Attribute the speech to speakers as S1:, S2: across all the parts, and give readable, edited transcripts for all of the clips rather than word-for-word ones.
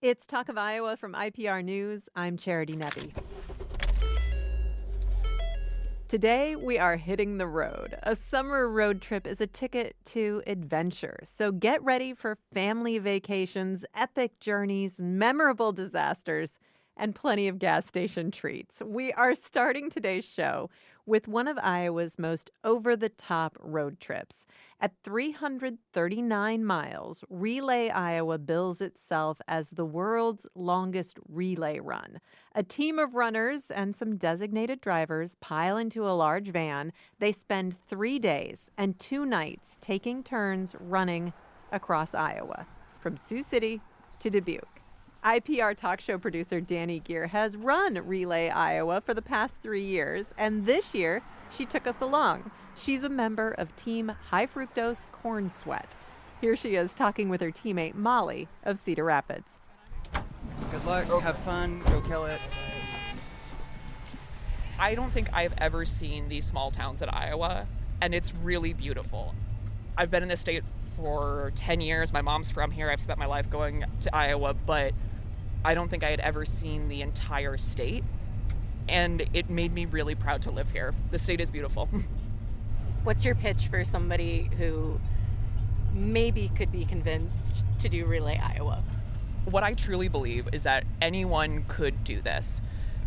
S1: It's Talk of Iowa from IPR News. I'm Charity Nebbe. Today, we are hitting the road. A summer road trip is a ticket to adventure. So get ready for family vacations, epic journeys, memorable disasters, and plenty of gas station treats. We are starting today's show with one of Iowa's most over-the-top road trips. At 339 miles, Relay Iowa bills itself as the world's longest relay run. A team of runners and some designated drivers pile into a large van. They spend 3 days and 2 nights taking turns running across Iowa, from Sioux City to Dubuque. IPR talk show producer Danny Gear has run Relay Iowa for the past 3 years, and this year she took us along. She's a member of Team High Fructose Corn Sweat. Here she is talking with her teammate Molly of Cedar Rapids.
S2: Good luck, have fun, go kill it.
S3: I don't think I've ever seen these small towns in Iowa, and it's really beautiful. I've been in this state for 10 years. My mom's from here. I've spent my life going to Iowa, but I don't think I had ever seen the entire state, and it made me really proud to live here. The state is beautiful.
S4: What's your pitch for somebody who maybe could be convinced to do Relay Iowa?
S3: What I truly believe is that anyone could do this.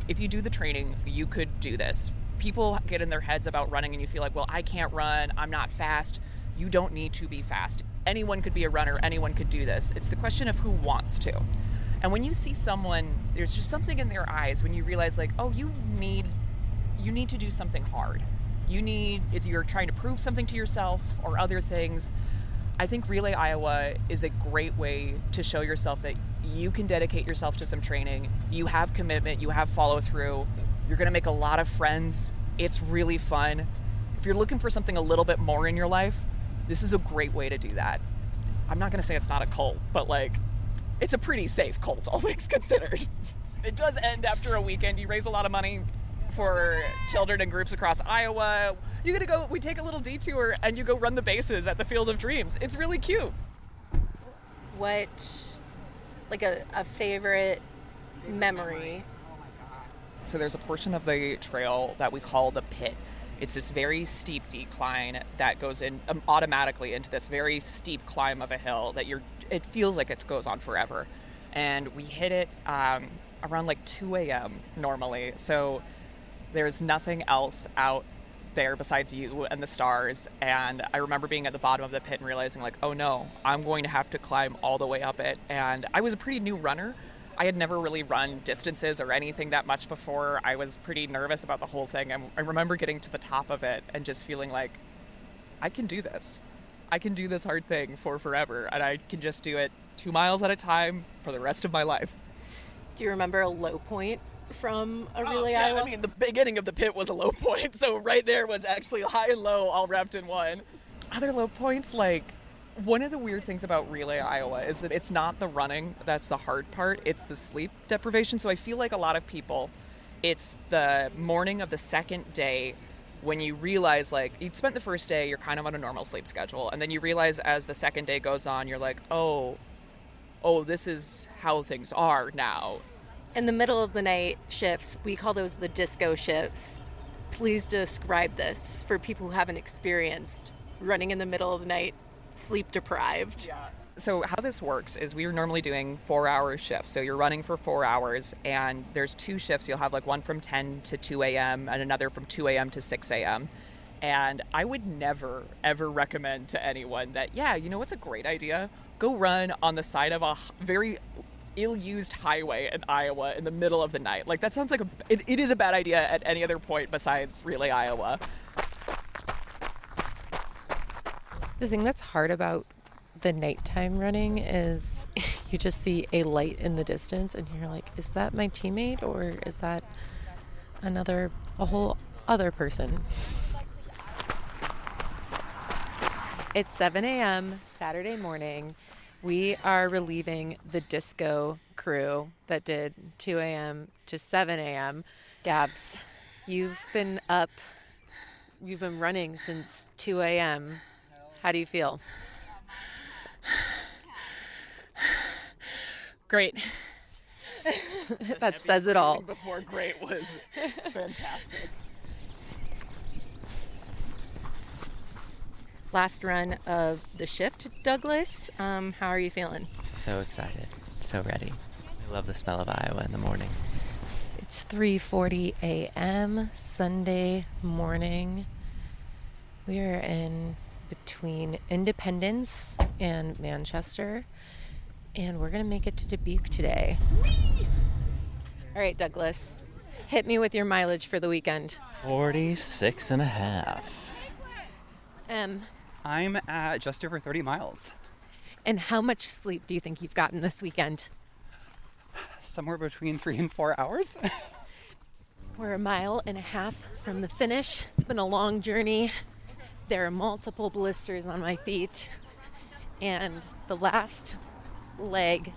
S3: If you do the training, you could do this. People get in their heads about running and you feel like, well, I can't run, I'm not fast. You don't need to be fast. Anyone could be a runner, anyone could do this. It's the question of who wants to. And when you see someone, there's just something in their eyes when you realize like, oh, you need to do something hard. You're trying to prove something to yourself or other things. I think Relay Iowa is a great way to show yourself that you can dedicate yourself to some training. You have commitment, you have follow through. You're gonna make a lot of friends. It's really fun. If you're looking for something a little bit more in your life, this is a great way to do that. I'm not gonna say it's not a cult, but it's a pretty safe cult, all things considered. It does end after a weekend. You raise a lot of money for children and groups across Iowa. We take a little detour and you go run the bases at the Field of Dreams. It's really cute.
S4: What, a favorite memory?
S3: So there's a portion of the trail that we call the pit. It's this very steep decline that goes in automatically into this very steep climb of a hill that it feels like it goes on forever. And we hit it around 2 a.m. normally. So there's nothing else out there besides you and the stars. And I remember being at the bottom of the pit and realizing oh no, I'm going to have to climb all the way up it. And I was a pretty new runner. I had never really run distances or anything that much before. I was pretty nervous about the whole thing. And I remember getting to the top of it and just feeling like, I can do this. I can do this hard thing for forever. And I can just do it 2 miles at a time for the rest of my life.
S4: Do you remember a low point from a Relay
S3: yeah,
S4: Iowa?
S3: I mean, the beginning of the pit was a low point. So right there was actually high and low all wrapped in one. Other low points, one of the weird things about Relay Iowa is that it's not the running that's the hard part, it's the sleep deprivation. So I feel like a lot of people, it's the morning of the second day when you realize you'd spent the first day, you're kind of on a normal sleep schedule. And then you realize as the second day goes on, you're like, oh, this is how things are now.
S4: In the middle of the night shifts, we call those the disco shifts. Please describe this for people who haven't experienced running in the middle of the night, sleep deprived.
S3: Yeah. So how this works is we are normally doing 4-hour shifts. So you're running for 4 hours and there's 2 shifts. You'll have one from 10 to 2 a.m. and another from 2 a.m. to 6 a.m. And I would never, ever recommend to anyone that, what's a great idea? Go run on the side of a very ill-used highway in Iowa in the middle of the night. That sounds like it is a bad idea at any other point besides Relay Iowa.
S5: The thing that's hard about the nighttime running is you just see a light in the distance and you're like, is that my teammate or is that a whole other person? It's 7 a.m. Saturday morning. We are relieving the disco crew that did 2 a.m. to 7 a.m. Gabs, you've been running since 2 a.m. How do you feel?
S3: Great.
S5: That says it all.
S3: Before great was fantastic.
S4: Last run of the shift, Douglas. How are you feeling?
S6: So excited, so ready. I love the smell of Iowa in the morning.
S5: It's 3:40 a.m. Sunday morning. We are in between Independence and Manchester, and we're going to make it to Dubuque today. All right, Douglas, hit me with your mileage for the weekend.
S6: 46 and a half.
S2: I'm at just over 30 miles.
S5: And how much sleep do you think you've gotten this weekend?
S2: Somewhere between 3 and 4 hours.
S5: We're a mile and a half from the finish. It's been a long journey. There are multiple blisters on my feet. And the last leg,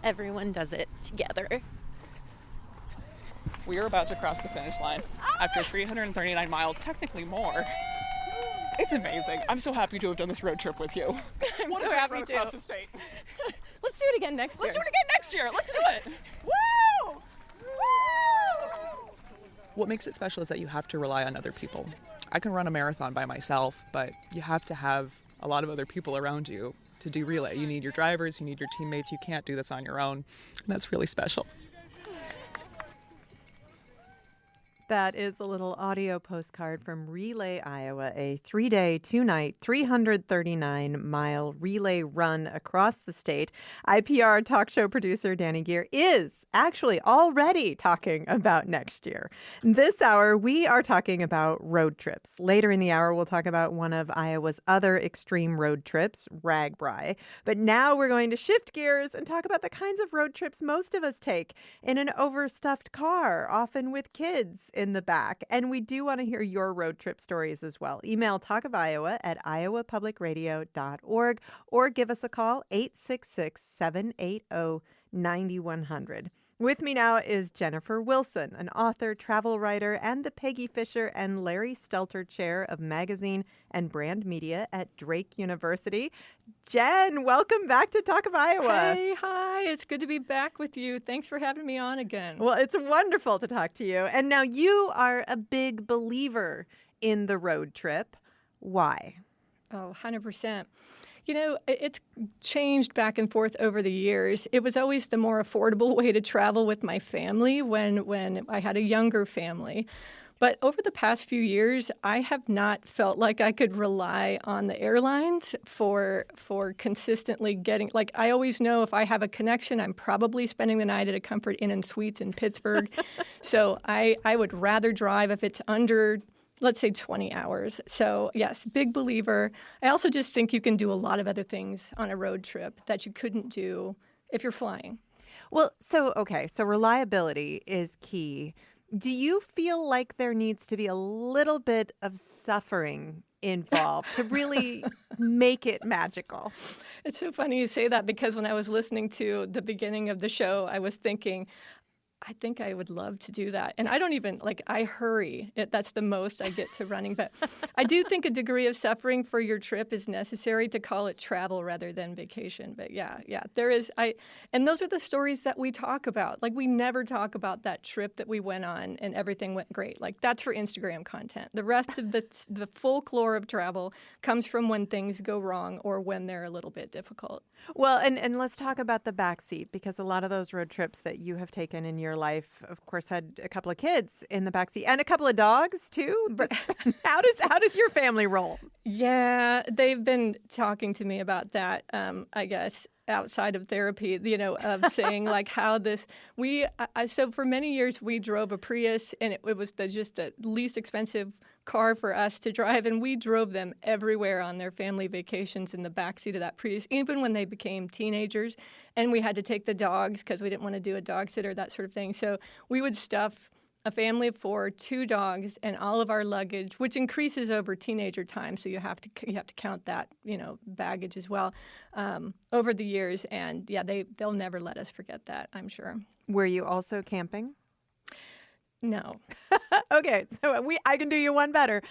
S5: everyone does it together.
S3: We are about to cross the finish line after 339 miles, technically more. It's amazing. I'm so happy to have done this road trip with you.
S5: I'm
S3: What a
S5: so
S3: great
S5: happy
S3: run
S5: to.
S3: across the state.
S5: Let's do it again next year.
S3: Let's do it again next year. Let's do it. Woo! What makes it special is that you have to rely on other people. I can run a marathon by myself, but you have to have a lot of other people around you to do relay. You need your drivers, you need your teammates. You can't do this on your own, and that's really special.
S1: That is a little audio postcard from Relay Iowa, a 3-day, 2-night, 339-mile relay run across the state. IPR talk show producer Danny Gear is actually already talking about next year. This hour, we are talking about road trips. Later in the hour, we'll talk about one of Iowa's other extreme road trips, RAGBRAI. But now we're going to shift gears and talk about the kinds of road trips most of us take in an overstuffed car, often with kids in the back. And we do want to hear your road trip stories as well. Email talkofiowa@iowapublicradio.org or give us a call 866-780-9100. With me now is Jennifer Wilson, an author, travel writer, and the Peggy Fisher and Larry Stelter Chair of Magazine and Brand Media at Drake University. Jen, welcome back to Talk of Iowa.
S7: Hey, hi. It's good to be back with you. Thanks for having me on again.
S1: Well, it's wonderful to talk to you. And now you are a big believer in the road trip. Why?
S7: Oh, 100%. You know, it's changed back and forth over the years. It was always the more affordable way to travel with my family when I had a younger family. But over the past few years, I have not felt like I could rely on the airlines for consistently getting, like, I always know if I have a connection, I'm probably spending the night at a Comfort Inn and Suites in Pittsburgh. So I would rather drive if it's under, let's say, 20 hours. So yes, big believer. I also just think you can do a lot of other things on a road trip that you couldn't do if you're flying.
S1: Well, so reliability is key. Do you feel like there needs to be a little bit of suffering involved to really make it magical?
S7: It's so funny you say that, because when I was listening to the beginning of the show, I was thinking, I think I would love to do that. And I don't even, I hurry. That's the most I get to running. But I do think a degree of suffering for your trip is necessary to call it travel rather than vacation. But yeah, there is. And those are the stories that we talk about. Like, we never talk about that trip that we went on and everything went great. Like, that's for Instagram content. The rest of the folklore of travel comes from when things go wrong or when they're a little bit difficult.
S1: Well, and let's talk about the backseat, because a lot of those road trips that you have taken in your life, of course, had a couple of kids in the backseat and a couple of dogs too. How does your family roll?
S7: Yeah, they've been talking to me about that, I guess, outside of therapy, of saying how this, so for many years we drove a Prius, and it was just the least expensive car for us to drive, and we drove them everywhere on their family vacations in the backseat of that Prius, even when they became teenagers, and we had to take the dogs because we didn't want to do a dog sitter, that sort of thing. So we would stuff a family of 4, 2 dogs, and all of our luggage, which increases over teenager time, so you have to count that, baggage as well, over the years. And yeah, they'll never let us forget that, I'm sure.
S1: Were you also camping?
S7: No.
S1: Okay, so I can do you one better.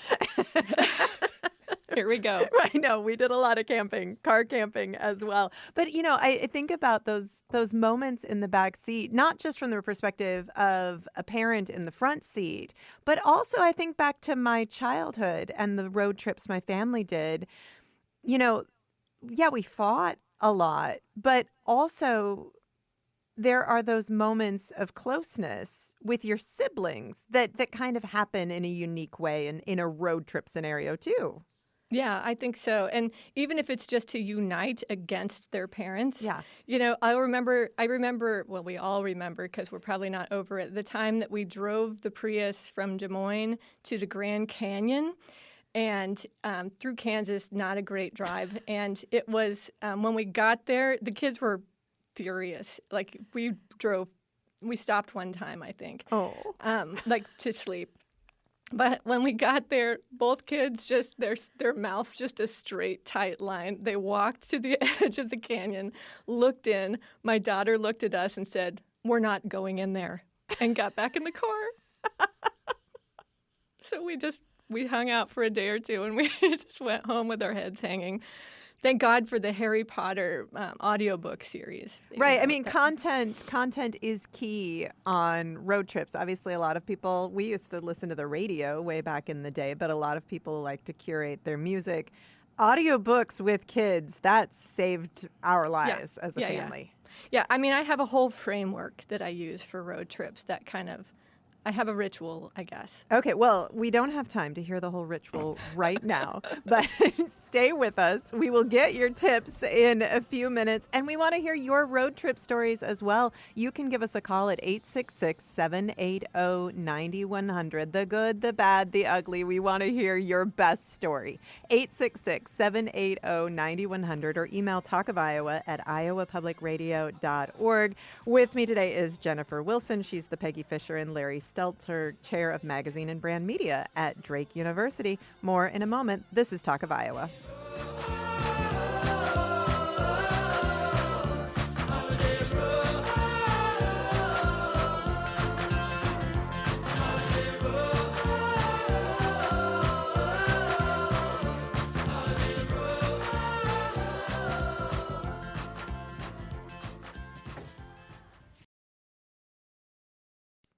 S7: Here we go.
S1: I know we did a lot of camping, car camping as well. But I think about those moments in the back seat, not just from the perspective of a parent in the front seat, but also I think back to my childhood and the road trips my family did. Yeah, we fought a lot, but also there are those moments of closeness with your siblings that kind of happen in a unique way in a road trip scenario too.
S7: Yeah, I think so. And even if it's just to unite against their parents,
S1: Yeah.
S7: I remember, well, we all remember because we're probably not over it, the time that we drove the Prius from Des Moines to the Grand Canyon and through Kansas, not a great drive. And it was, when we got there, the kids were furious. Like we stopped one time, I think, like to sleep. But when we got there, both kids just, their mouths just a straight, tight line. They walked to the edge of the canyon, looked in. My daughter looked at us and said, "We're not going in there," and got back in the car. So we hung out for a day or two, and we just went home with our heads hanging. Thank God for the Harry Potter audiobook series.
S1: Right. I mean, content is key on road trips. Obviously, a lot of people, we used to listen to the radio way back in the day, but a lot of people like to curate their music. Audiobooks with kids, that saved our lives as a family.
S7: Yeah. I mean, I have a whole framework that I use for road trips I have a ritual, I guess.
S1: Okay, well, we don't have time to hear the whole ritual right now, but stay with us. We will get your tips in a few minutes, and we want to hear your road trip stories as well. You can give us a call at 866-780-9100. The good, the bad, the ugly. We want to hear your best story. 866-780-9100 or email talkofiowa@iowapublicradio.org. With me today is Jennifer Wilson. She's the Peggy Fisher and Larry Stelter Chair of Magazine and Brand Media at Drake University. More in a moment. This is Talk of Iowa.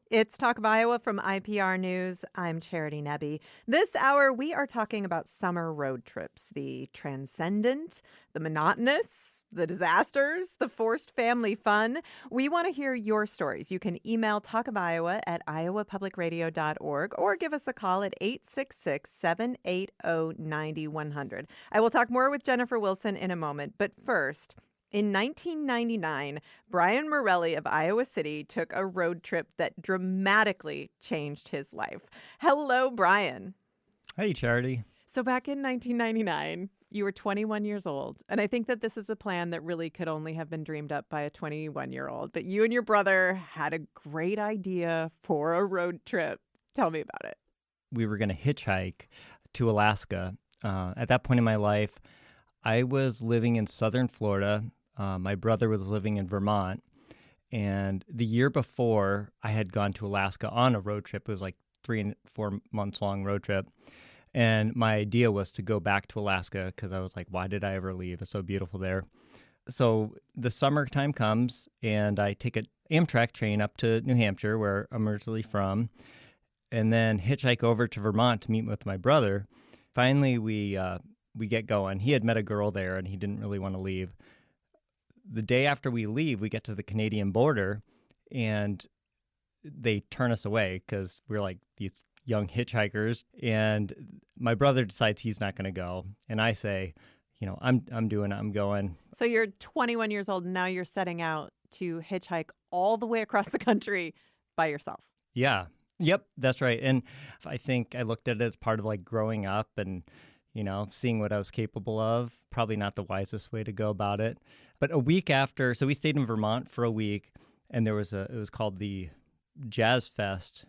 S1: It's Talk of Iowa from IPR News. I'm Charity Nebbe. This hour, we are talking about summer road trips, the transcendent, the monotonous, the disasters, the forced family fun. We want to hear your stories. You can email talkofiowa@iowapublicradio.org or give us a call at 866-780-9100. I will talk more with Jennifer Wilson in a moment, but first, in 1999, Brian Morelli of Iowa City took a road trip that dramatically changed his life. Hello, Brian.
S8: Hey, Charity.
S1: So back in 1999, you were 21 years old, and I think that this is a plan that really could only have been dreamed up by a 21-year-old. But you and your brother had a great idea for a road trip. Tell me about it.
S8: We were going to hitchhike to Alaska. At that point in my life, I was living in southern Florida. My brother was living in Vermont. And the year before, I had gone to Alaska on a road trip. It was like 3 and 4 months long road trip. And my idea was to go back to Alaska because I was like, why did I ever leave? It's so beautiful there. So the summertime comes and I take an Amtrak train up to New Hampshire, where I'm originally from, and then hitchhike over to Vermont to meet with my brother. Finally, we get going. He had met a girl there and he didn't really want to leave. The day after we leave, we get to the Canadian border and they turn us away because we're like these young hitchhikers. And my brother decides he's not going to go. And I say, I'm going.
S1: So you're 21 years old and now you're setting out to hitchhike all the way across the country by yourself.
S8: Yeah. Yep, that's right. And I think I looked at it as part of like growing up and seeing what I was capable of. Probably not the wisest way to go about it. But a week after, so we stayed in Vermont for a week, and it was called the Jazz Fest,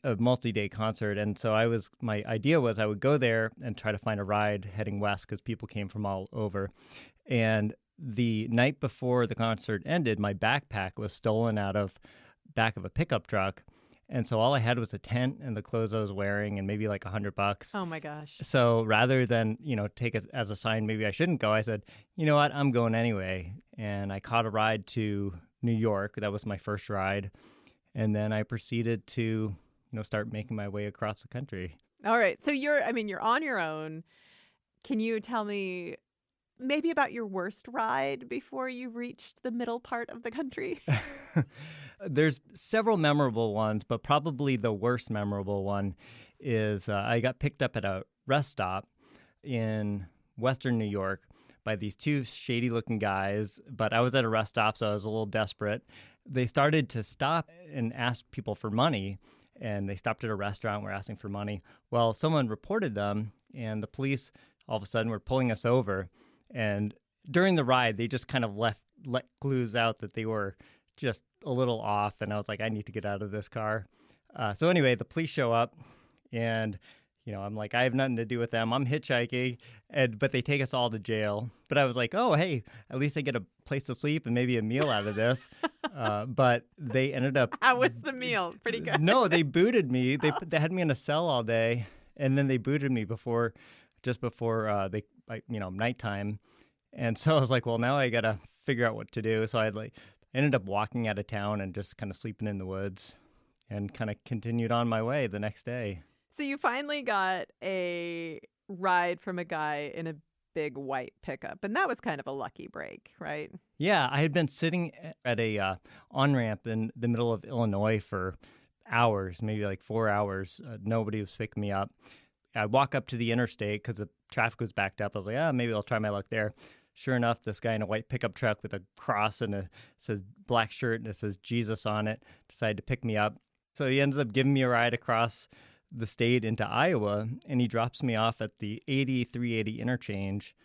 S8: a multi-day concert. And so my idea was I would go there and try to find a ride heading west because people came from all over. And the night before the concert ended, my backpack was stolen out of back of a pickup truck. And so all I had was a tent and the clothes I was wearing and maybe like $100.
S1: Oh my gosh.
S8: So rather than, take it as a sign maybe I shouldn't go, I said, you know what, I'm going anyway. And I caught a ride to New York. That was my first ride. And then I proceeded to, start making my way across the country.
S1: All right. So you're on your own. Can you tell me maybe about your worst ride before you reached the middle part of the country?
S8: There's several memorable ones, but probably the worst memorable one is I got picked up at a rest stop in Western New York by these two shady-looking guys, but I was at a rest stop, so I was a little desperate. They started to stop and ask people for money, and they stopped at a restaurant, were asking for money. Well, someone reported them, and the police all of a sudden were pulling us over. And during the ride, they just kind of let clues out that they were just a little off, and I was like, I need to get out of this car. So anyway, the police show up, and I'm like, I have nothing to do with them. I'm hitchhiking, but they take us all to jail. But I was like, oh, hey, at least I get a place to sleep and maybe a meal out of this. But they ended up.
S1: How was the meal? Pretty good.
S8: No, they booted me. They had me in a cell all day, and then they booted me just before nighttime. And so I was like, well, now I got to figure out what to do. So I ended up walking out of town and just kind of sleeping in the woods and kind of continued on my way the next day.
S1: So you finally got a ride from a guy in a big white pickup, and that was kind of a lucky break, right?
S8: Yeah, I had been sitting at a on-ramp in the middle of Illinois for hours, maybe like 4 hours. Nobody was picking me up. I walk up to the interstate because the traffic was backed up. I was like, maybe I'll try my luck there. Sure enough, this guy in a white pickup truck with a cross and it says black shirt and it says Jesus on it decided to pick me up. So he ends up giving me a ride across the state into Iowa, and he drops me off at the 380 interchange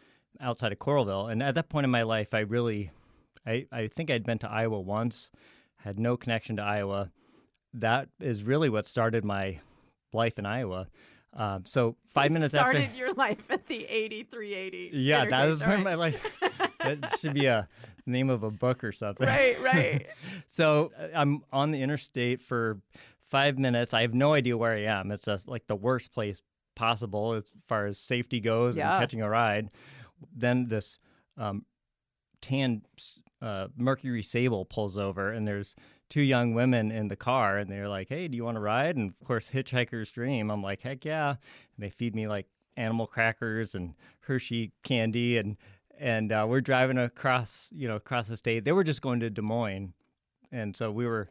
S8: outside of Coralville. And at that point in my life, I think I'd been to Iowa once, had no connection to Iowa. That is really what started my life in Iowa. So 5 minutes after
S1: started your life at the 380.
S8: Yeah, that was
S1: right.
S8: my life. That should be a name of a book or something.
S1: Right.
S8: So I'm on the interstate for 5 minutes. I have no idea where I am. It's just like the worst place possible as far as safety goes and catching a ride. Then this tan Mercury Sable pulls over, and there's two young women in the car, and they're like, hey, do you want to ride? And of course, hitchhiker's dream. I'm like, heck yeah. And they feed me like animal crackers and Hershey candy, and we're driving across the state. They were just going to Des Moines, and so we were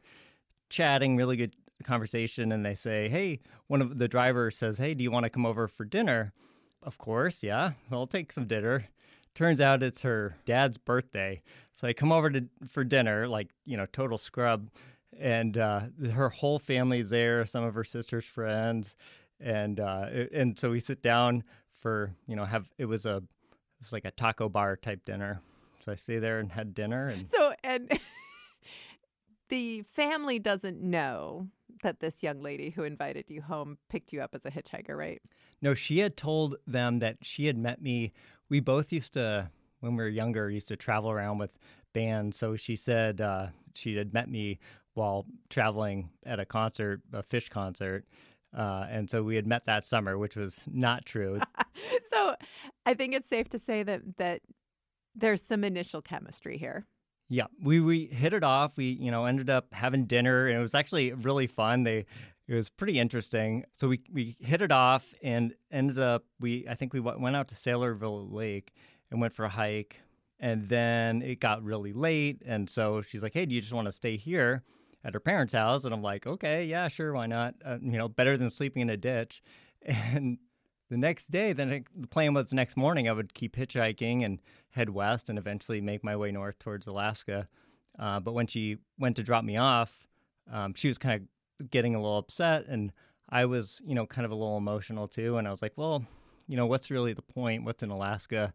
S8: chatting, really good conversation, and they say, hey, one of the drivers says, hey, do you want to come over for dinner? Of course, yeah, I'll take some dinner. Turns out it's her dad's birthday. So I come over for dinner, like, total scrub. And her whole family's there, some of her sister's friends. And so we sit down for, it was like a taco bar type dinner. So I stay there and had dinner.
S1: And the family doesn't know that this young lady who invited you home picked you up as a hitchhiker, right?
S8: No, she had told them that she had met me. We both used to, when we were younger, used to travel around with bands. So she said she had met me while traveling at a concert, a Fish concert. And so we had met that summer, which was not true.
S1: So I think it's safe to say that there's some initial chemistry here.
S8: Yeah, we hit it off. We, ended up having dinner, and it was actually really fun. It was pretty interesting. So we hit it off and ended up, I think we went out to Saylorville Lake and went for a hike. And then it got really late. And so she's like, hey, do you just want to stay here at her parents' house? And I'm like, okay, yeah, sure, why not? Better than sleeping in a ditch. And the next day, the plan was next morning I would keep hitchhiking and head west and eventually make my way north towards Alaska. But when she went to drop me off, she was kind of getting a little upset, and I was, kind of a little emotional too. And I was like, well, what's really the point? What's in Alaska?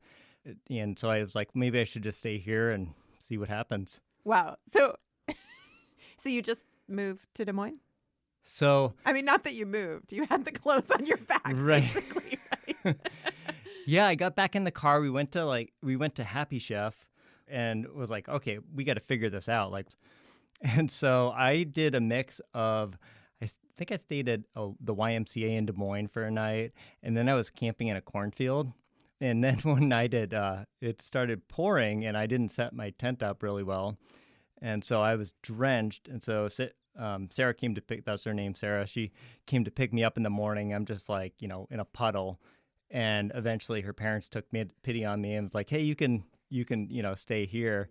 S8: And so I was like, maybe I should just stay here and see what happens.
S1: Wow. So you just moved to Des Moines?
S8: So
S1: I mean, not that you moved. You had the clothes on your back,
S8: right.
S1: basically, right?
S8: Yeah, I got back in the car. We went to Happy Chef and was like, okay, we got to figure this out. And so I did a mix of, I think I stayed at the YMCA in Des Moines for a night, and then I was camping in a cornfield. And then one night it started pouring, and I didn't set my tent up really well, and so I was drenched. And so Sarah came to that's her name, Sarah. She came to pick me up in the morning. I'm just like, in a puddle, and eventually her parents took pity on me and was like, "Hey, you can stay here."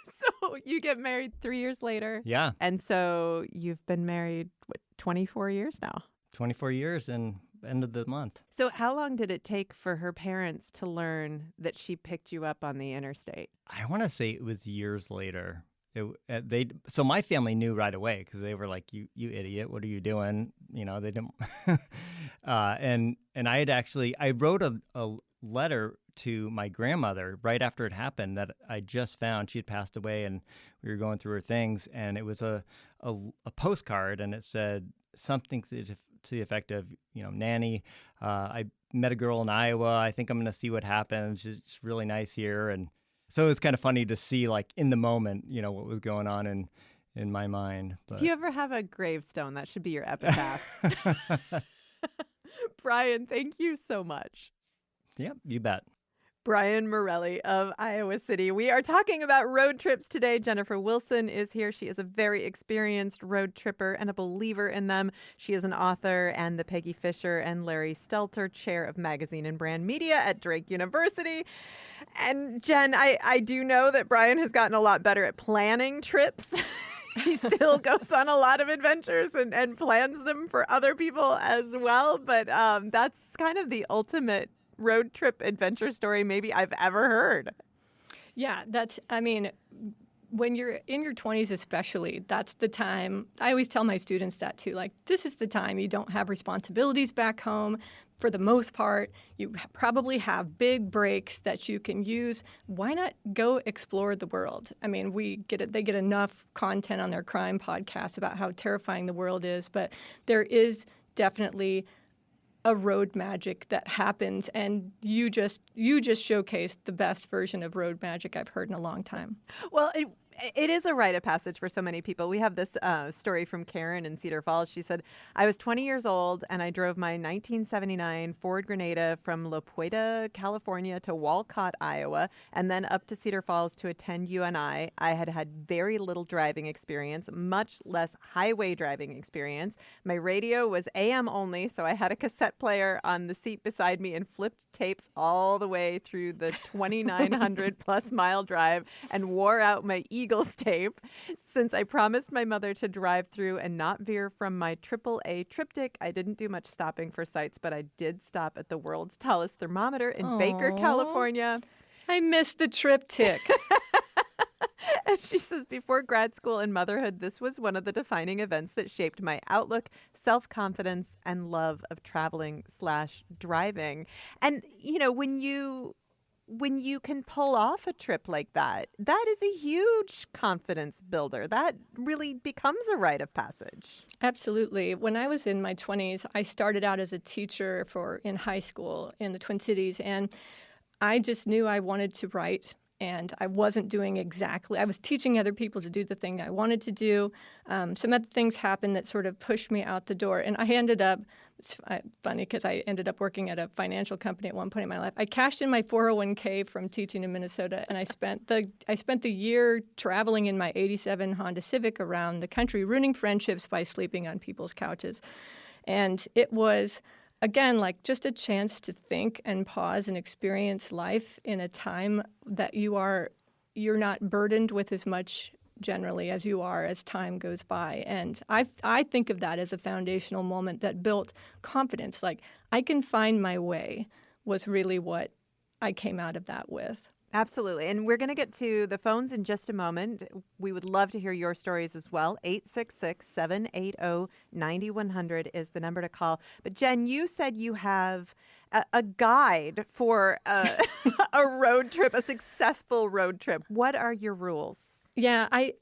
S1: So you get married 3 years later.
S8: Yeah.
S1: And so you've been married, 24 years now?
S8: 24 years and end of the month.
S1: So how long did it take for her parents to learn that she picked you up on the interstate?
S8: I want to say it was years later. So my family knew right away because they were like, "You idiot! What are you doing?" They didn't. And I wrote a letter to my grandmother right after it happened that I just found. She had passed away, and we were going through her things, and it was a postcard, and it said something to the effect of, "Nanny, I met a girl in Iowa. I think I'm going to see what happens. It's really nice here." And so it's kind of funny to see, like, in the moment, what was going on in my mind. But
S1: if you ever have a gravestone, that should be your epitaph. Brian, thank you so much.
S8: Yeah, you bet.
S1: Brian Morelli of Iowa City. We are talking about road trips today. Jennifer Wilson is here. She is a very experienced road tripper and a believer in them. She is an author and the Peggy Fisher and Larry Stelter Chair of Magazine and Brand Media at Drake University. And Jen, I do know that Brian has gotten a lot better at planning trips. He still goes on a lot of adventures and plans them for other people as well. But that's kind of the ultimate road trip adventure story maybe I've ever heard.
S7: Yeah, when you're in your 20s especially, that's the time. I always tell my students that too. Like, this is the time you don't have responsibilities back home. For the most part, you probably have big breaks that you can use. Why not go explore the world? I mean, they get enough content on their crime podcast about how terrifying the world is, but there is definitely a road magic that happens, and you just showcased the best version of road magic I've heard in a long time.
S1: Well, it is a rite of passage for so many people. We have this story from Karen in Cedar Falls. She said, "I was 20 years old and I drove my 1979 Ford Grenada from La Puebla, California to Walcott, Iowa, and then up to Cedar Falls to attend UNI. I had very little driving experience, much less highway driving experience. My radio was AM only, so I had a cassette player on the seat beside me and flipped tapes all the way through the 2,900 plus mile drive and wore out my Eagles tape. Since I promised my mother to drive through and not veer from my AAA triptych, I didn't do much stopping for sights, but I did stop at the world's tallest thermometer in Baker, California."
S7: I missed the triptych.
S1: And she says, "Before grad school and motherhood, this was one of the defining events that shaped my outlook, self-confidence, and love of traveling/driving." And, when you can pull off a trip like that, that is a huge confidence builder. That really becomes a rite of passage.
S7: Absolutely. When I was in my 20s, I started out as a teacher in high school in the Twin Cities, and I just knew I wanted to write. And I wasn't doing I was teaching other people to do the thing I wanted to do. Some other things happened that sort of pushed me out the door. And I ended up, it's funny because I ended up working at a financial company at one point in my life. I cashed in my 401k from teaching in Minnesota, and I spent the year traveling in my 87 Honda Civic around the country, ruining friendships by sleeping on people's couches. And it was, again, like just a chance to think and pause and experience life in a time that you're not burdened with as much generally as you are as time goes by. And I think of that as a foundational moment that built confidence. Like, I can find my way was really what I came out of that with.
S1: Absolutely. And we're going to get to the phones in just a moment. We would love to hear your stories as well. 866-780-9100 is the number to call. But Jen, you said you have a guide for a road trip, a successful road trip. What are your rules?
S7: Yeah, I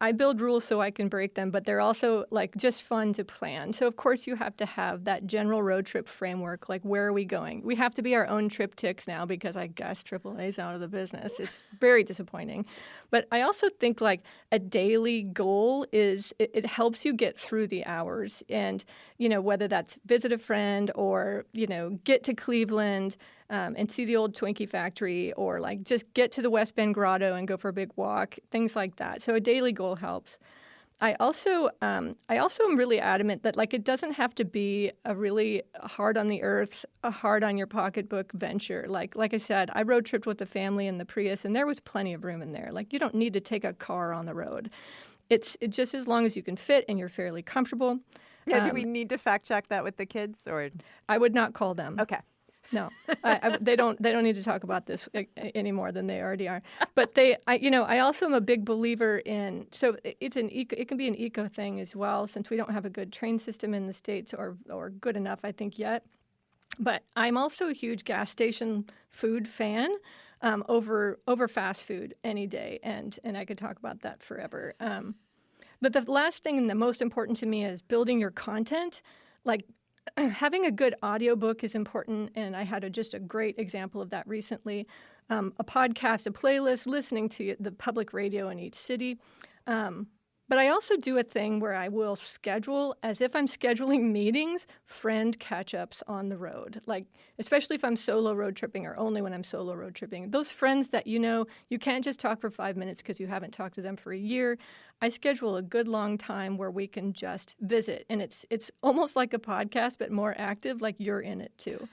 S7: I build rules so I can break them, but they're also like just fun to plan. So of course you have to have that general road trip framework, like where are we going? We have to be our own trip ticks now because I guess AAA's out of the business. It's very disappointing. But I also think like a daily goal is it helps you get through the hours, and whether that's visit a friend or get to Cleveland and see the old Twinkie factory, or like just get to the West Bend Grotto and go for a big walk, things like that. So a daily goal helps. I also am really adamant that like it doesn't have to be a really hard on the earth, a hard on your pocketbook venture. Like I said, I road tripped with the family in the Prius, and there was plenty of room in there. Like you don't need to take a car on the road. It's just as long as you can fit and you're fairly comfortable.
S1: Yeah, do we need to fact check that with the kids, or?
S7: I would not call them.
S1: Okay.
S7: No, they don't need to talk about this any more than they already are. But I also am a big believer in, so it can be an eco thing as well, since we don't have a good train system in the States, or good enough, I think, yet. But I'm also a huge gas station food fan, over fast food any day, and I could talk about that forever. But the last thing and the most important to me is building your content. Like having a good audiobook is important, and I had just a great example of that recently. A podcast, a playlist, listening to the public radio in each city. But I also do a thing where I will schedule, as if I'm scheduling meetings, friend catch-ups on the road. Like, especially if I'm solo road tripping, or only when I'm solo road tripping. Those friends that you can't just talk for 5 minutes because you haven't talked to them for a year. I schedule a good long time where we can just visit. And it's almost like a podcast, but more active, like you're in it too.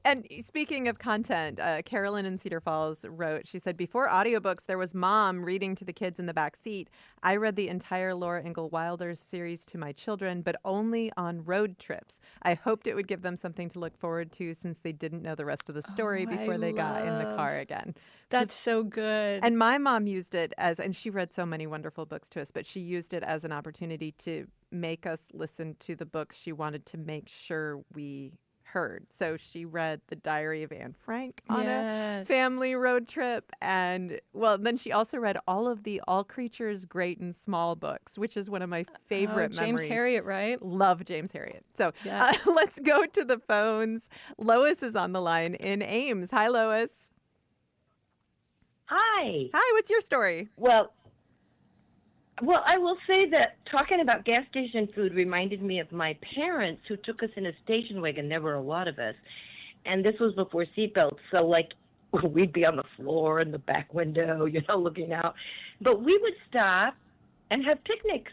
S1: And speaking of content, Carolyn in Cedar Falls wrote, she said, before audiobooks, there was mom reading to the kids in the back seat. I read the entire Laura Ingalls Wilder's series to my children, but only on road trips. I hoped it would give them something to look forward to since they didn't know the rest of the story before they got in the car again.
S7: That's so good.
S1: And my mom used it and she read so many wonderful books to us, but she used it as an opportunity to make us listen to the books she wanted to make sure we heard. So she read The Diary of Anne Frank on a family road trip. And then she also read all of the All Creatures Great and Small books, which is one of my favorite memories.
S7: James Herriot, right?
S1: Love James Herriot. So let's go to the phones. Lois is on the line in Ames. Hi, Lois.
S9: Hi.
S1: Hi, what's your story?
S9: Well, I will say that talking about gas station food reminded me of my parents who took us in a station wagon. There were a lot of us. And this was before seatbelts. So, we'd be on the floor in the back window, looking out. But we would stop and have picnics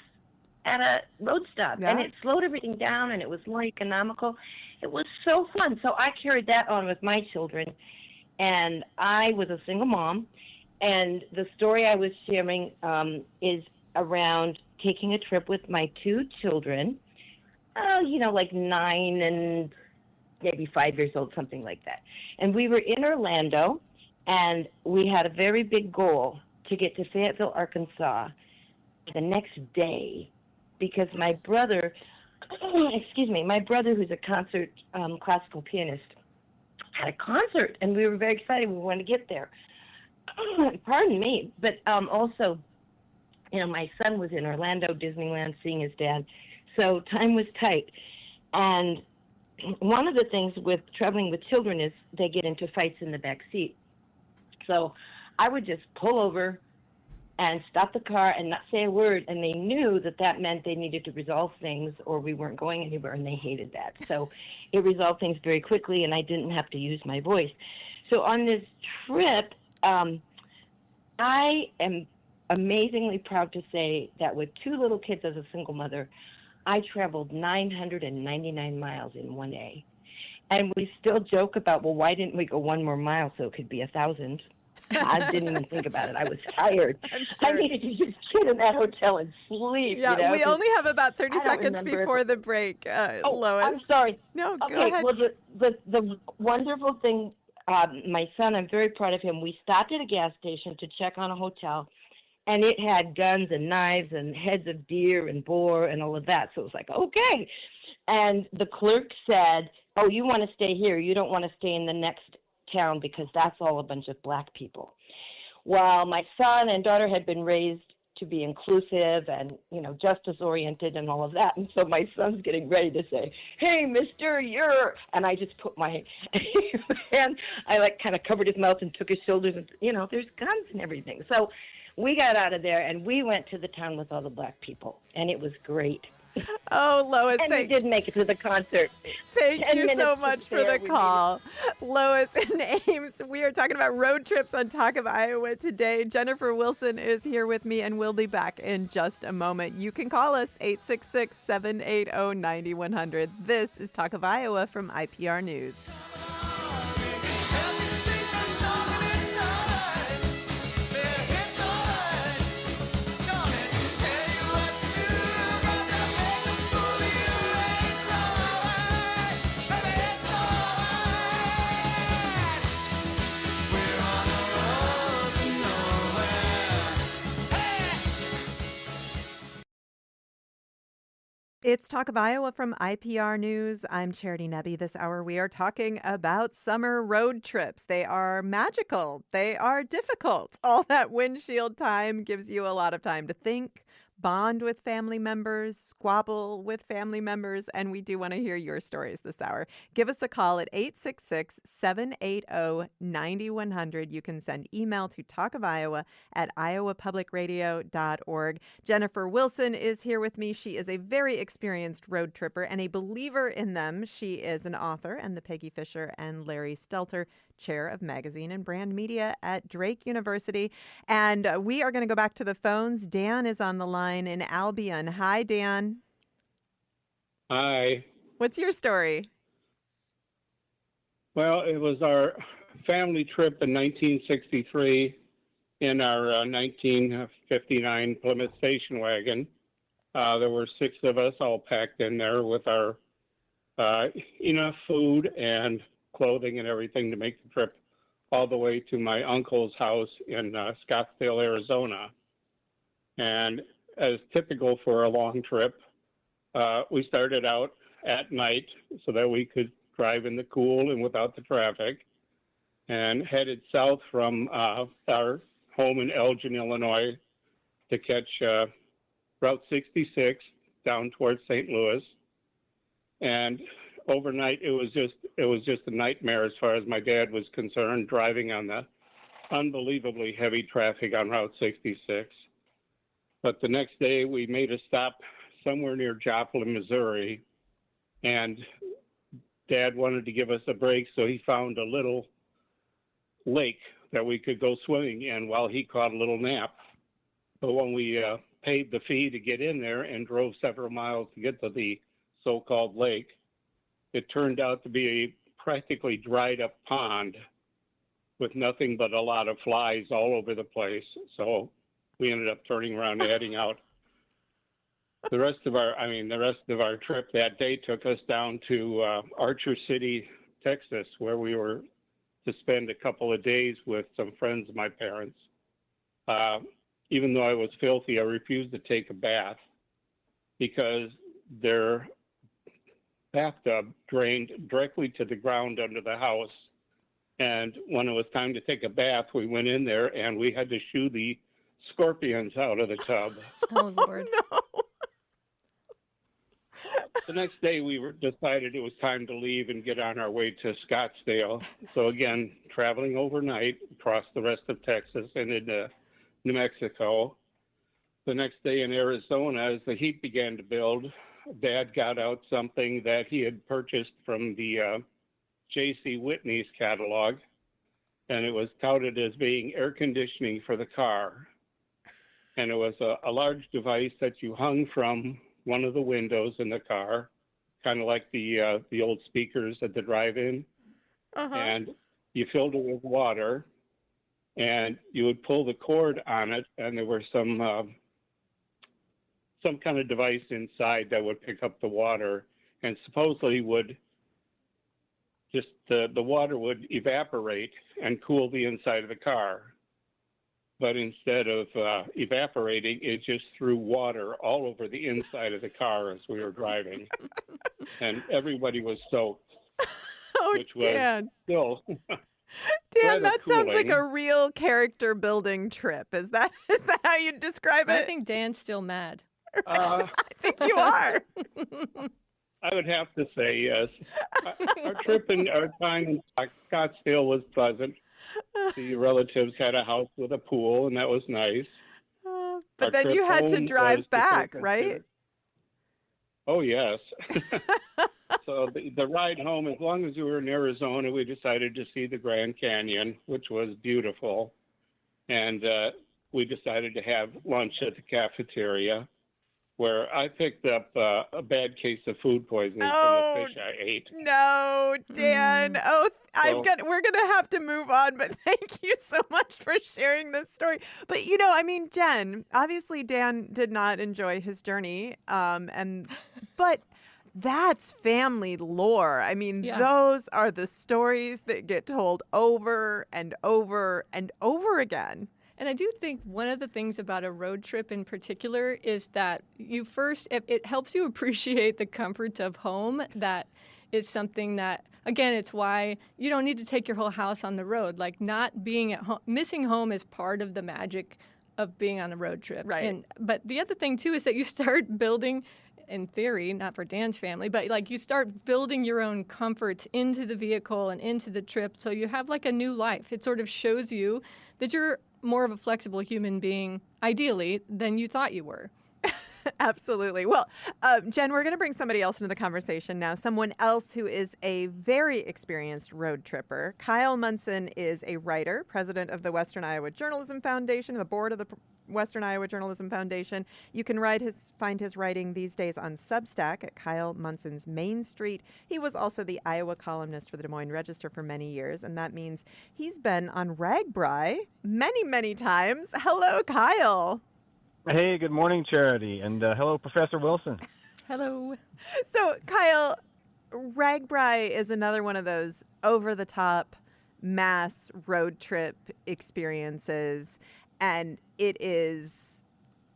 S9: at a road stop. Yeah. And it slowed everything down, and it was more economical. It was so fun. So I carried that on with my children. And I was a single mom. And the story I was sharing is around taking a trip with my two children, 9 and maybe 5 years old, something like that. And we were in Orlando, and we had a very big goal to get to Fayetteville, Arkansas the next day, because my brother, who's a concert classical pianist, had a concert, and we were very excited. We wanted to get there. Pardon me, but also, my son was in Orlando, Disneyland, seeing his dad, so time was tight. And one of the things with traveling with children is they get into fights in the back seat. So I would just pull over and stop the car and not say a word, and they knew that meant they needed to resolve things or we weren't going anywhere, and they hated that. So it resolved things very quickly, and I didn't have to use my voice. So on this trip, I am amazingly proud to say that with two little kids as a single mother, I traveled 999 miles in one day. And we still joke about, well, why didn't we go one more mile so it could be 1,000? I didn't even think about it. I was tired. Sure. I needed to just sit in that hotel and sleep.
S1: Yeah, we only have about 30 seconds before the break, Lois.
S9: I'm sorry.
S1: No, go ahead.
S9: Well, the wonderful thing, my son, I'm very proud of him. We stopped at a gas station to check on a hotel, and it had guns and knives and heads of deer and boar and all of that. So it was like, okay. And the clerk said, oh, you want to stay here. You don't want to stay in the next town because that's all a bunch of black people. Well, my son and daughter had been raised to be inclusive and, justice oriented and all of that. And so my son's getting ready to say, "Hey, mister, you're," and I just put my hand, I kind of covered his mouth and took his shoulders and, there's guns and everything. So we got out of there and we went to the town with all the black people, and it was great.
S1: Oh, Lois,
S9: and we did make it to the concert.
S1: Thank
S9: 10
S1: you so
S9: minutes
S1: much for
S9: there,
S1: the
S9: we
S1: call. Lois and Ames, we are talking about road trips on Talk of Iowa today. Jennifer Wilson is here with me, and we'll be back in just a moment. You can call us 866-780-9100. This is Talk of Iowa from IPR News. It's Talk of Iowa from IPR News. I'm Charity Nebbe. This hour we are talking about summer road trips. They are magical. They are difficult. All that windshield time gives you a lot of time to think, bond with family members, squabble with family members, and we do want to hear your stories this hour. Give us a call at 866-780-9100. You can send email to talkofiowa@iowapublicradio.org. Jennifer Wilson is here with me. She is a very experienced road tripper and a believer in them. She is an author and the Peggy Fisher and Larry Stelter Chair of Magazine and Brand Media at Drake University. And we are going to go back to the phones. Dan is on the line in Albion. Hi, Dan.
S10: Hi.
S1: What's your story?
S10: Well, it was our family trip in 1963 in our 1959 Plymouth station wagon. There were 6 of us all packed in there with our enough food and clothing and everything to make the trip all the way to my uncle's house in Scottsdale, Arizona. And as typical for a long trip, we started out at night so that we could drive in the cool and without the traffic, and headed south from our home in Elgin, Illinois, to catch Route 66 down towards St. Louis. And overnight, it was just a nightmare as far as my dad was concerned, driving on the unbelievably heavy traffic on Route 66. But the next day, we made a stop somewhere near Joplin, Missouri, and Dad wanted to give us a break, so he found a little lake that we could go swimming in while he caught a little nap. But when we paid the fee to get in there and drove several miles to get to the so-called lake, it turned out to be a practically dried up pond with nothing but a lot of flies all over the place. So we ended up turning around and heading out. The rest of our trip that day took us down to Archer City, Texas, where we were to spend a couple of days with some friends of my parents. Even though I was filthy, I refused to take a bath because their bathtub drained directly to the ground under the house. And when it was time to take a bath, we went in there and we had to shoo the scorpions out of the tub.
S5: Oh, Lord.
S1: No.
S10: The next day, we decided it was time to leave and get on our way to Scottsdale. So again, traveling overnight across the rest of Texas and into New Mexico. The next day in Arizona, as the heat began to build, Dad got out something that he had purchased from the J.C. Whitney's catalog, and it was touted as being air conditioning for the car. And it was a large device that you hung from one of the windows in the car, kind of like the old speakers at the drive-in.
S1: Uh-huh.
S10: And you filled it with water, and you would pull the cord on it, and there were some kind of device inside that would pick up the water, and supposedly would just the water would evaporate and cool the inside of the car. But instead of evaporating, it just threw water all over the inside of the car as we were driving. And everybody was soaked,
S1: Oh,
S10: which was
S1: Dan.
S10: still
S1: Dan,
S10: rather
S1: that sounds like a
S10: cooling.
S1: real character building trip. Is that how you describe
S7: I
S1: it?
S7: think Dan's still mad.
S10: Uh,
S1: I think you are.
S10: I would have to say yes. Our trip and our time in Scottsdale was pleasant. The relatives had a house with a pool, and that was nice.
S1: But
S10: Our
S1: then
S10: trip
S1: you had to
S10: home was
S1: drive
S10: to
S1: back,
S10: St.
S1: right?
S10: Petersburg. Oh, yes. So the ride home, as long as we were in Arizona, we decided to see the Grand Canyon, which was beautiful. And we decided to have lunch at the cafeteria, where I picked up a bad case of food poisoning from the
S1: Oh,
S10: fish I ate.
S1: no, Dan. Oh,
S10: So
S1: we're gonna have to move on, but thank you so much for sharing this story. But I mean, Jen, obviously Dan did not enjoy his journey, but that's family lore. I mean,
S7: Yeah.
S1: those are the stories that get told over and over and over again.
S7: And I do think one of the things about a road trip in particular is that it helps you appreciate the comforts of home. That is something that, again, it's why you don't need to take your whole house on the road. Like, not being at home, missing home is part of the magic of being on a road trip.
S1: Right.
S7: But the other thing too is that you start building, in theory, not for Dan's family, but like you start building your own comforts into the vehicle and into the trip, so you have like a new life. It sort of shows you that you're more of a flexible human being, ideally, than you thought you were.
S1: Absolutely. Well, Jen, we're going to bring somebody else into the conversation now, someone else who is a very experienced road tripper. Kyle Munson is a writer, president of the Western Iowa Journalism Foundation, the board of the Western Iowa Journalism Foundation. You can find his writing these days on Substack at Kyle Munson's Main Street. He was also the Iowa columnist for the Des Moines Register for many years, and that means he's been on RAGBRAI many, many times. Hello, Kyle.
S11: Hey, good morning, Charity, and hello, Professor Wilson.
S7: Hello.
S1: So, Kyle, RAGBRAI is another one of those over-the-top mass road trip experiences, and it's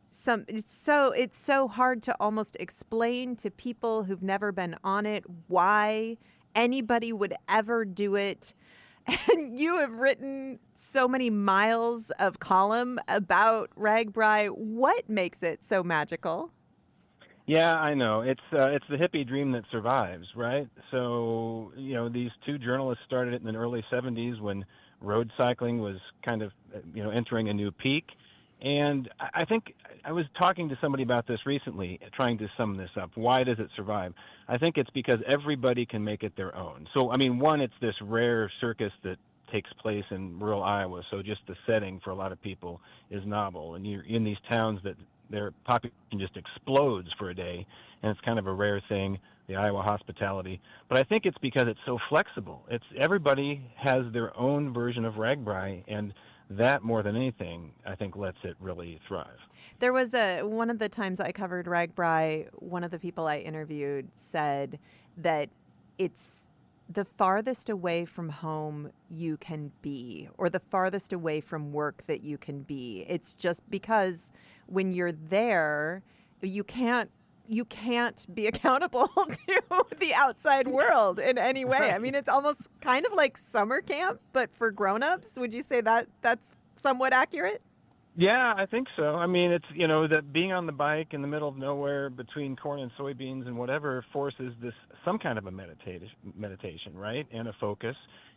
S1: so hard to almost explain to people who've never been on it why anybody would ever do it. And you have written so many miles of column about RAGBRAI. What makes it so magical?
S11: Yeah, I know. It's the hippie dream that survives, right? So, these two journalists started it in the early 70s when road cycling was kind of, entering a new peak. And I think I was talking to somebody about this recently, trying to sum this up. Why does it survive? I think it's because everybody can make it their own. So, one, it's this rare circus that takes place in rural Iowa. So just the setting for a lot of people is novel. And you're in these towns that their population just explodes for a day. And it's kind of a rare thing, the Iowa hospitality. But I think it's because it's so flexible. Everybody has their own version of RAGBRAI, and that, more than anything, I think lets it really thrive.
S1: There was one of the times I covered RAGBRAI, one of the people I interviewed said that it's the farthest away from home you can be, or the farthest away from work that you can be. It's just because when you're there, you can't be accountable to the outside world in any way.
S11: Right.
S1: I mean, it's almost kind of like summer camp, but for grown-ups. Would you say that that's somewhat accurate?
S11: Yeah, I think so. It's, that being on the bike in the middle of nowhere between corn and soybeans and whatever forces some kind of a meditation, right? And a focus,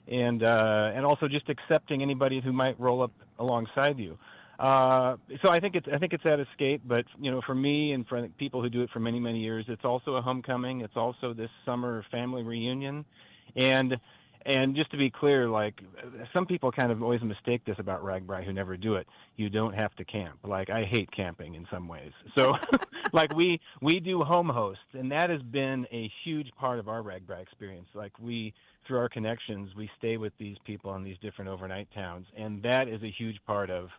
S11: and also just accepting anybody who might roll up alongside you. So I think it's that escape, but for me and for people who do it for many, many years, it's also a homecoming. It's also this summer family reunion, and just to be clear, like, some people kind of always mistake this about RAGBRAI who never do it. You don't have to camp. Like, I hate camping in some ways. So like we do home hosts, and that has been a huge part of our RAGBRAI experience. Like, through our connections, we stay with these people in these different overnight towns, and that is a huge part of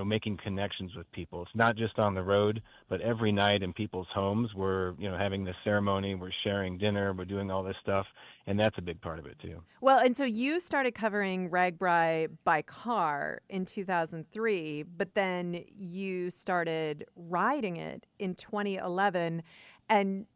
S11: making connections with people. It's not just on the road, but every night in people's homes, we're, having this ceremony, we're sharing dinner, we're doing all this stuff, and that's a big part of it too.
S1: Well, and so you started covering RAGBRAI by car in 2003, but then you started riding it in 2011, and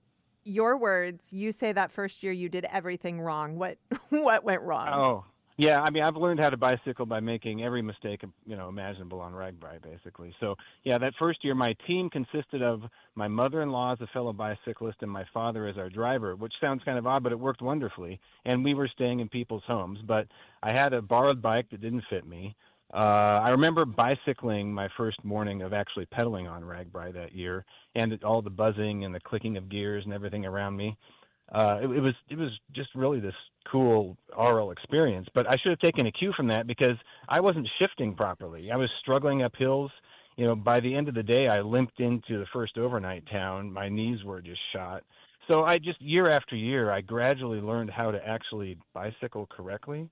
S1: your words, you say that first year you did everything wrong. What went wrong?
S11: Oh, Yeah, I mean, I've learned how to bicycle by making every mistake, imaginable on RAGBRAI, basically. So, yeah, that first year, my team consisted of my mother-in-law as a fellow bicyclist and my father as our driver, which sounds kind of odd, but it worked wonderfully. And we were staying in people's homes. But I had a borrowed bike that didn't fit me. I remember bicycling my first morning of actually pedaling on RAGBRAI that year, and all the buzzing and the clicking of gears and everything around me. It was just really this cool oral experience. But I should have taken a cue from that because I wasn't shifting properly. I was struggling up hills. By the end of the day, I limped into the first overnight town. My knees were just shot. So year after year, I gradually learned how to actually bicycle correctly.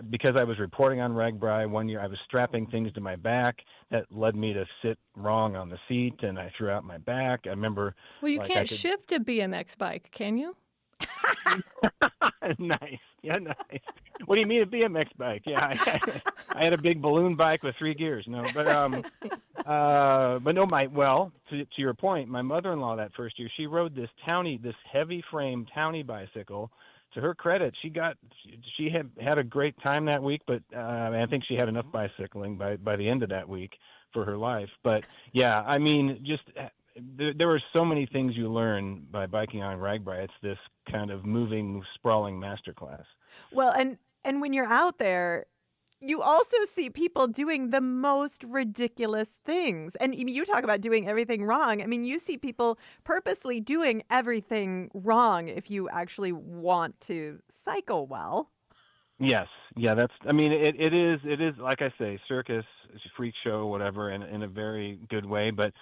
S11: Because I was reporting on RAGBRAI one year, I was strapping things to my back that led me to sit wrong on the seat, and I threw out my back. I remember.
S7: Well, you can't shift a BMX bike, can you?
S11: Nice. Yeah, nice. What do you mean a BMX bike? Yeah, I had a big balloon bike with 3 gears. No, but no, to your point, my mother-in-law that first year, she rode this heavy frame townie bicycle. To her credit, she had a great time that week, but I think she had enough bicycling by the end of that week for her life. But yeah, I mean, there are so many things you learn by biking on RAGBRAI. It's this kind of moving, sprawling masterclass.
S1: Well, and when you're out there, you also see people doing the most ridiculous things. And you talk about doing everything wrong. I mean, you see people purposely doing everything wrong if you actually want to cycle well.
S11: Yes. Yeah, it is, like I say, circus, freak show, whatever, in a very good way. But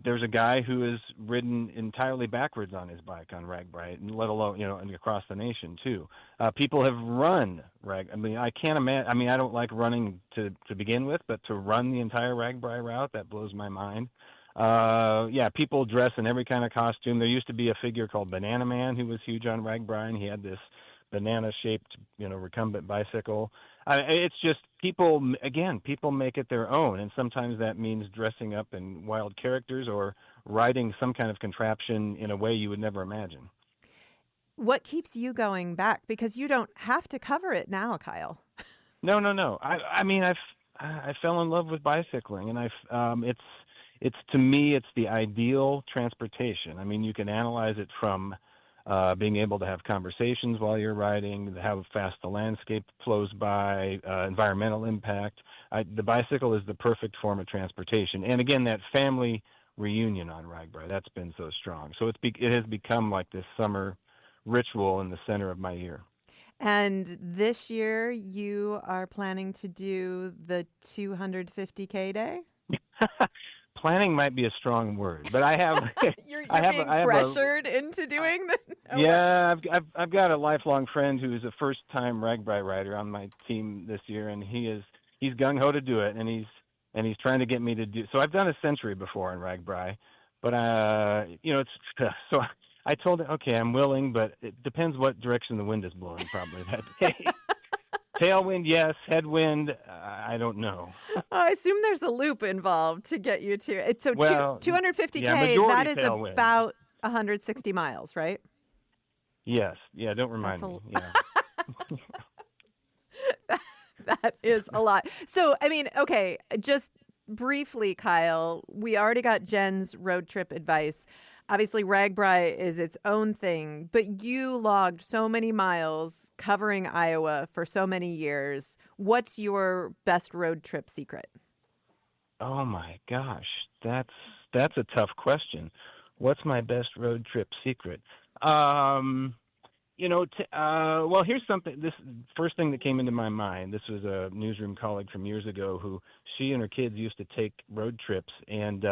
S11: there's a guy who has ridden entirely backwards on his bike on RAGBRAI, let alone, and across the nation too. People have run I mean, I can't imagine. I mean, I don't like running to begin with, but to run the entire RAGBRAI route, that blows my mind. People dress in every kind of costume. There used to be a figure called Banana Man who was huge on RAGBRAI, and he had this banana-shaped, recumbent bicycle. It's just people make it their own, and sometimes that means dressing up in wild characters or riding some kind of contraption in a way you would never imagine.
S1: What keeps you going back? Because you don't have to cover it now, Kyle.
S11: No. I mean, I fell in love with bicycling, and it's to me, it's the ideal transportation. I mean, you can analyze it from being able to have conversations while you're riding, how fast the landscape flows by, environmental impact. The bicycle is the perfect form of transportation. And again, that family reunion on RAGBRAI, that's been so strong. So it has become like this summer ritual in the center of my year.
S1: And this year you are planning to do the 250K day?
S11: Planning might be a strong word, but I have.
S1: You're being pressured into doing that.
S11: Yeah, I've got a lifelong friend who is a first-time RAGBRAI rider on my team this year, and he's gung ho to do it, and he's trying to get me to do. So I've done a century before in RAGBRAI, but it's so. I told him, okay, I'm willing, but it depends what direction the wind is blowing. Probably that day. Tailwind, yes. Headwind, I don't know.
S1: I assume there's a loop involved to get you to it. So 250K, that is
S11: tailwind.
S1: About 160 miles, right?
S11: Yes. Yeah, don't remind me. Yeah.
S1: That is a lot. So, I mean, okay, just briefly, Kyle, we already got Jen's road trip advice. Obviously, RAGBRAI is its own thing, but you logged so many miles covering Iowa for so many years. What's your best road trip secret?
S11: Oh my gosh, that's a tough question. What's my best road trip secret? Well, here's something. This first thing that came into my mind. This was a newsroom colleague from years ago who she and her kids used to take road trips, and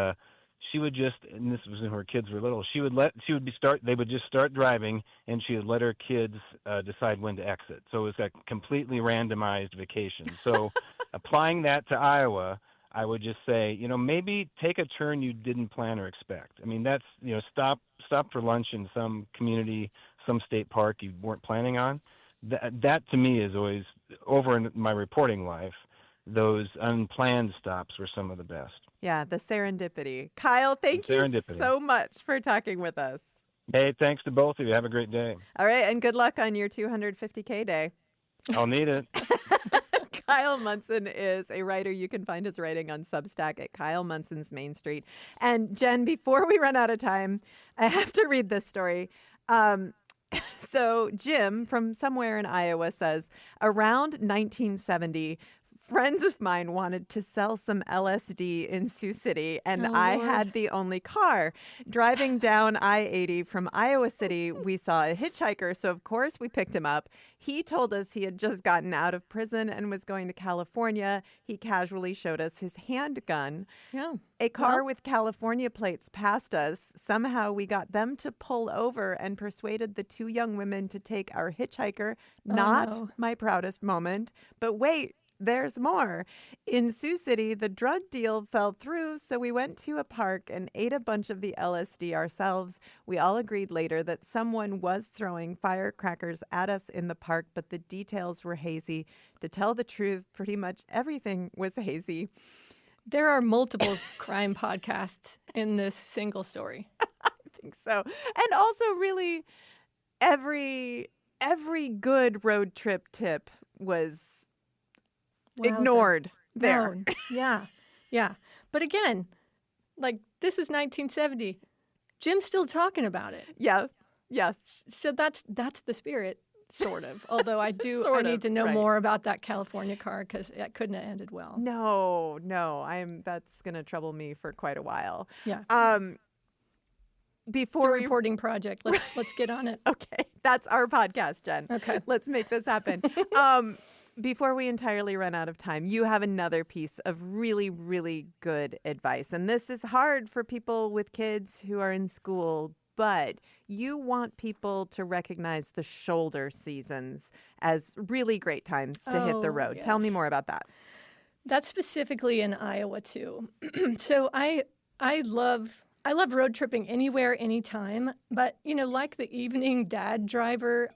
S11: she would just, and this was when her kids were little, they would just start driving, and she would let her kids decide when to exit. So it was a completely randomized vacation. So applying that to Iowa, I would just say, maybe take a turn you didn't plan or expect. I mean, that's, stop for lunch in some community, some state park you weren't planning on. That to me is always, over in my reporting life, those unplanned stops were some of the best.
S1: Yeah, the serendipity. Kyle, thank you so much for talking with us.
S11: Hey, thanks to both of you. Have a great day.
S1: All right, and good luck on your 250K day.
S11: I'll need it.
S1: Kyle Munson is a writer. You can find his writing on Substack at Kyle Munson's Main Street. And Jen, before we run out of time, I have to read this story. So Jim from somewhere in Iowa says, around 1970, friends of mine wanted to sell some LSD in Sioux City, and I had the only car. Driving down I-80 from Iowa City, we saw a hitchhiker, so of course we picked him up. He told us he had just gotten out of prison and was going to California. He casually showed us his handgun.
S7: Yeah.
S1: A car with California plates passed us. Somehow we got them to pull over and persuaded the two young women to take our hitchhiker. Not my proudest moment. But wait. There's more. In Sioux City, the drug deal fell through, so we went to a park and ate a bunch of the LSD ourselves. We all agreed later that someone was throwing firecrackers at us in the park, but the details were hazy. To tell the truth, pretty much everything was hazy.
S7: There are multiple crime podcasts in this single story.
S1: I think so. And also, really, every good road trip tip was ignored there.
S7: No. Yeah. But again, like, this is 1970. Jim's still talking about it.
S1: Yeah. Yes.
S7: So that's the spirit, sort of. Although I need to know
S1: right.
S7: more about that California car, because that couldn't have ended well.
S1: No. That's gonna trouble me for quite a while.
S7: Yeah.
S1: Before
S7: it's a reporting project. Let's get on it.
S1: Okay. That's our podcast, Jen.
S7: Okay.
S1: Let's make this happen. Before we entirely run out of time, you have another piece of really, really good advice. And this is hard for people with kids who are in school, but you want people to recognize the shoulder seasons as really great times to hit the road.
S7: Yes.
S1: Tell me more about that.
S7: That's specifically in Iowa, too. So I love road tripping anywhere, anytime. But, like the evening dad driver,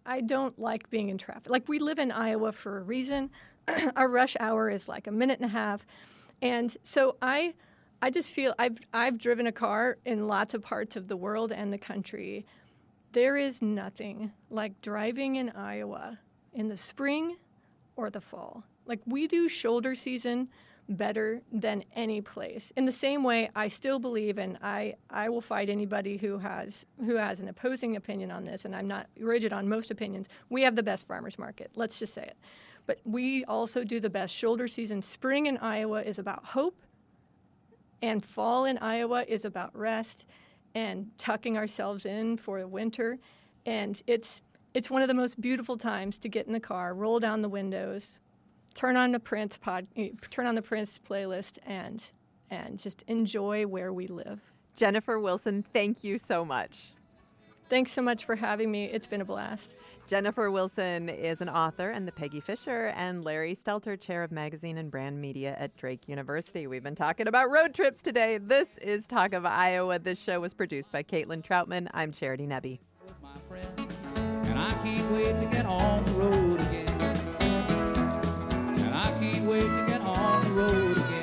S7: I don't like being in traffic. Like, we live in Iowa for a reason. Our rush hour is like a minute and a half. And so I just feel I've driven a car in lots of parts of the world and the country. There is nothing like driving in Iowa in the spring or the fall. Like, we do shoulder season better than any place. In the same way, I still believe, and I will fight anybody who has an opposing opinion on this, and I'm not rigid on most opinions. We have the best farmers market. Let's just say it. But we also do the best shoulder season. Spring in Iowa is about hope, and fall in Iowa is about rest and tucking ourselves in for the winter. And it's one of the most beautiful times to get in the car, roll down the windows, turn on the Prince playlist, and just enjoy where we live.
S1: Jennifer Wilson, thank you so much.
S7: Thanks so much for having me. It's been a blast.
S1: Jennifer Wilson is an author and the Peggy Fisher, and Larry Stelter, chair of magazine and brand media at Drake University. We've been talking about road trips today. This is Talk of Iowa. This show was produced by Caitlin Troutman. I'm Charity Nebbe.
S12: My friend, and I can't wait to get on the road again. I can't wait to get on the road again.